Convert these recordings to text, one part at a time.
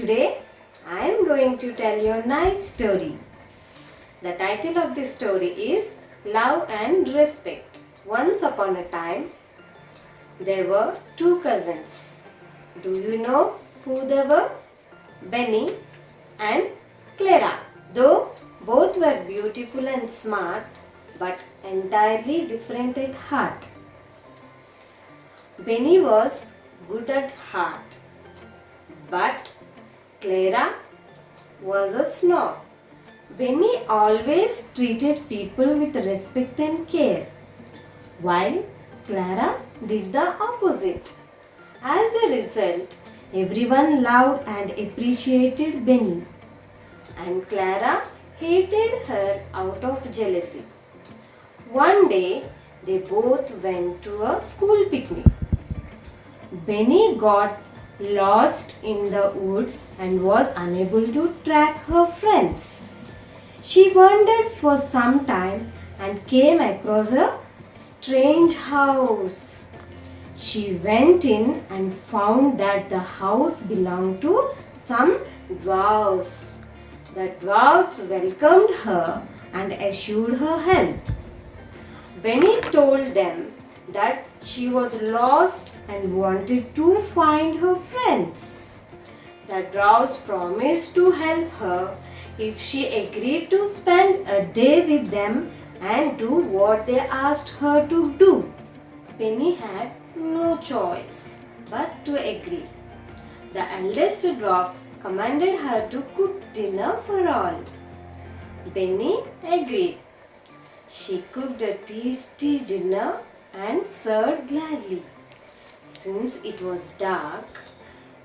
Today I am going to tell you a nice story. The title of this story is Love and Respect. Once upon a time, there were two cousins. Do you know who they were? Benny and Clara. Though both were beautiful and smart, but entirely different at heart. Benny was good at heart, but Clara was a snob. Benny always treated people with respect and care, while Clara did the opposite. As a result, everyone loved and appreciated Benny, and Clara hated her out of jealousy. One day, they both went to a school picnic. Benny got lost in the woods and was unable to track her friends. She wandered for some time and came across a strange house. She went in and found that the house belonged to some dwarfs. The dwarfs welcomed her and assured her help. Benny told them that she was lost and wanted to find her friends. The dwarfs promised to help her if she agreed to spend a day with them and do what they asked her to do. Benny had no choice but to agree. The eldest dwarf commanded her to cook dinner for all. Benny agreed. She cooked a tasty dinner and served gladly. Since it was dark,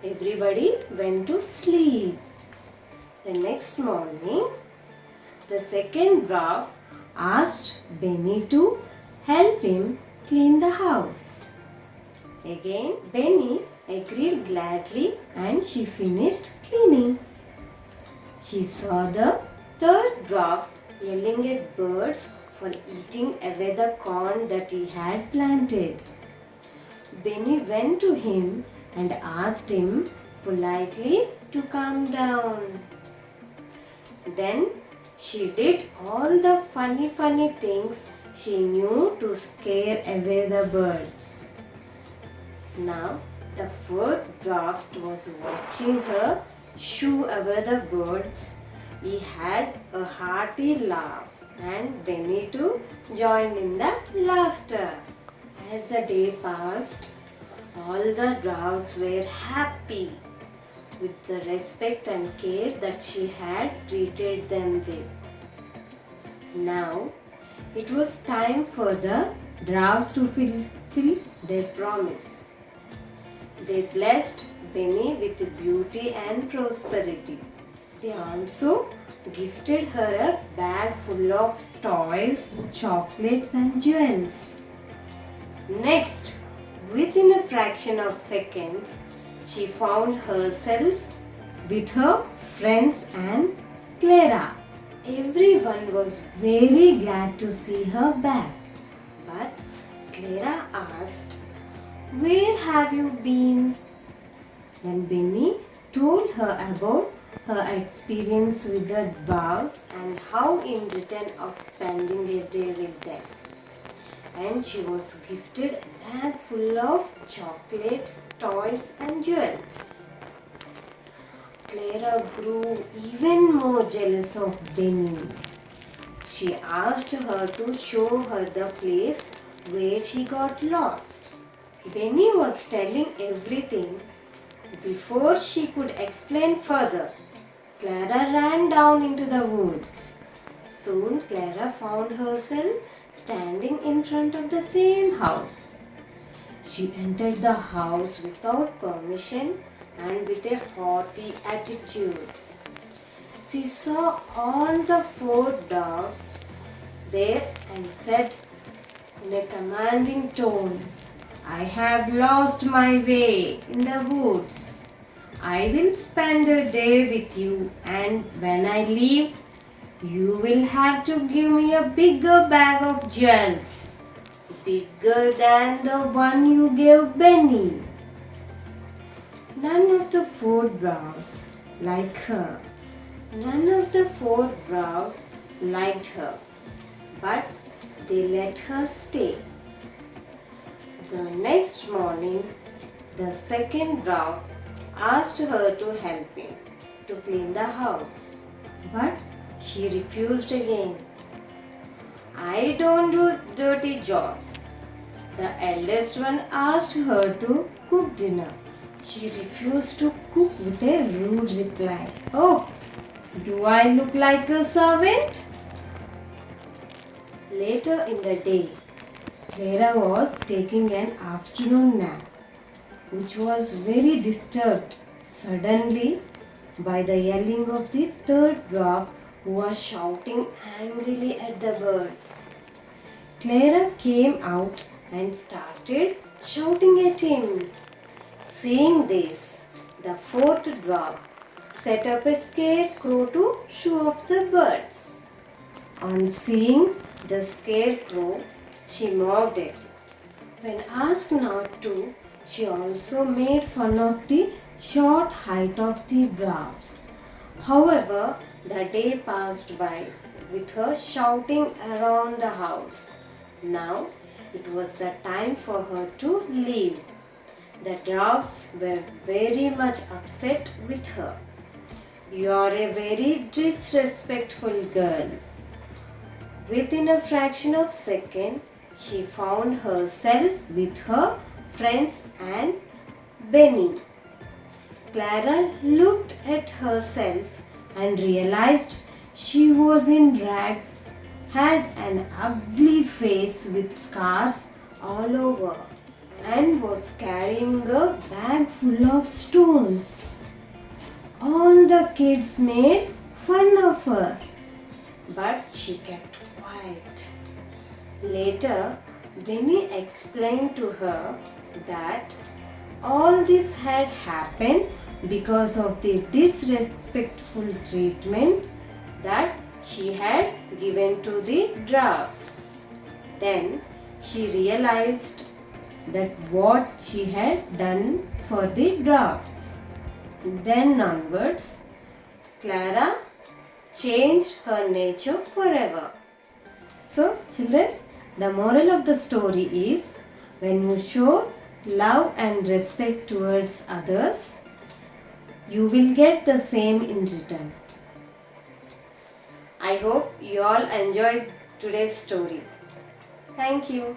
everybody went to sleep. The next morning, the second dwarf asked Benny to help him clean the house. Again, Benny agreed gladly and she finished cleaning. She saw the third dwarf yelling at birds for eating away the corn that he had planted. Benny went to him and asked him politely to calm down. Then she did all the funny things she knew to scare away the birds. Now the fourth dwarf was watching her shoo away the birds. He had a hearty laugh and Benny too joined in the laughter. As the day passed, all the dwarfs were happy with the respect and care that she had treated them with. Now, it was time for the dwarfs to fulfill their promise. They blessed Benny with beauty and prosperity. They also gifted her a bag full of toys, chocolates and jewels. Next, within a fraction of seconds, she found herself with her friends and Clara. Everyone was very glad to see her back. But Clara asked, "Where have you been?" Then Benny told her about her experience with the dwarfs and how in return of spending a day with them. And she was gifted a bag full of chocolates, toys and jewels. Clara grew even more jealous of Benny. She asked her to show her the place where she got lost. Benny was telling everything. Before she could explain further, Clara ran down into the woods. Soon Clara found herself standing in front of the same house. She entered the house without permission and with a haughty attitude. She saw all the four dwarfs there and said in a commanding tone, "I have lost my way in the woods. I will spend a day with you, and when I leave, you will have to give me a bigger bag of jewels, bigger than the one you gave Benny." None of the four dwarfs like her. None of the four dwarfs liked her, but they let her stay. The next morning, the second dwarf asked her to help him to clean the house, but she refused again. I don't do dirty jobs. The eldest one asked her to cook dinner. She refused to cook with a rude reply. Oh, do I look like a servant? Later in the day, Clara was taking an afternoon nap, which was very disturbed suddenly by the yelling of the third dwarf, who was shouting angrily at the birds. Clara came out and started shouting at him. Seeing this, the fourth dwarf set up a scarecrow to show off the birds. On seeing the scarecrow, she mocked it. When asked not to, she also made fun of the short height of the dwarfs. However, the day passed by with her shouting around the house. Now it was the time for her to leave. The dwarfs were very much upset with her. You are a very disrespectful girl. Within a fraction of a second, she found herself with her friends and Benny. Clara looked at herself and realized she was in rags, had an ugly face with scars all over, and was carrying a bag full of stones. All the kids made fun of her, but she kept quiet. Later, Benny explained to her that all this had happened because of the disrespectful treatment that she had given to the dwarfs. Then she realized that what she had done for the dwarfs. Then onwards, Clara changed her nature forever. So, children, the moral of the story is, when you show love and respect towards others, you will get the same in return. I hope you all enjoyed today's story. Thank you.